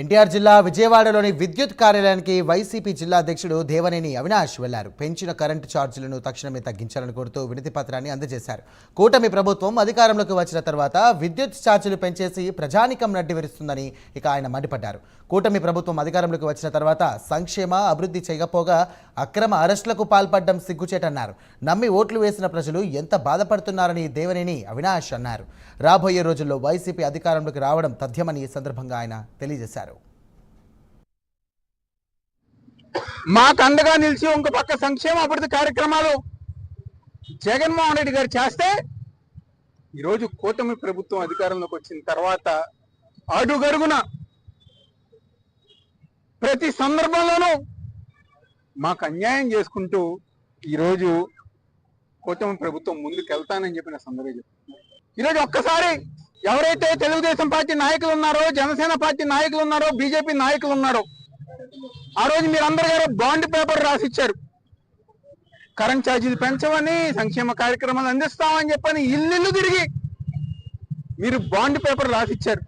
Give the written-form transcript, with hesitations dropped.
ఎన్టీఆర్ జిల్లా విజయవాడలోని విద్యుత్ కార్యాలయానికి వైసీపీ జిల్లా అధ్యక్షుడు దేవనేని అవినాష్ వెళ్లారు. పెంచిన కరెంటు ఛార్జీలను తక్షణమే తగ్గించాలని కోరుతూ వినతి పత్రాన్ని అందజేశారు. కూటమి ప్రభుత్వం అధికారంలోకి వచ్చిన తర్వాత విద్యుత్ ఛార్జీలు పెంచేసి ప్రజానికం నడ్డి విరుస్తుందని ఆయన మండిపడ్డారు. కూటమి ప్రభుత్వం అధికారంలోకి వచ్చిన తర్వాత సంక్షేమ అభివృద్ధి చేయకపోగా అక్రమ అరెస్టులకు పాల్పడడం సిగ్గుచేటన్నారు. నమ్మి ఓట్లు వేసిన ప్రజలు ఎంత బాధపడుతున్నారని దేవనేని అవినాష్ అన్నారు. రాబోయే రోజుల్లో వైసీపీ అధికారంలోకి రావడం తథ్యమని ఈ సందర్భంగా ఆయన తెలియజేశారు. మాకు అండగా నిలిచి ఇంక పక్క సంక్షేమ అభివృద్ధి కార్యక్రమాలు జగన్మోహన్ రెడ్డి గారు చేస్తే ఈరోజు కూటమి ప్రభుత్వం అధికారంలోకి వచ్చిన తర్వాత అడుగడుగున ప్రతి సందర్భంలోనూ మాకు అన్యాయం చేసుకుంటూ ఈరోజు కూటమి ప్రభుత్వం ముందుకు వెళ్తానని చెప్పిన సందర్భం. ఈరోజు ఒక్కసారి ఎవరైతే తెలుగుదేశం పార్టీ నాయకులు ఉన్నారో, జనసేన పార్టీ నాయకులు ఉన్నారో, బీజేపీ నాయకులు ఉన్నారో, ఆ రోజు మీరందరూ గారు బాండ్ పేపర్ రాసిచ్చారు. కరెంట్ ఛార్జీలు పెంచమని, సంక్షేమ కార్యక్రమాలు అందిస్తామని చెప్పని ఇల్లు తిరిగి మీరు బాండ్ పేపర్ రాసిచ్చారు.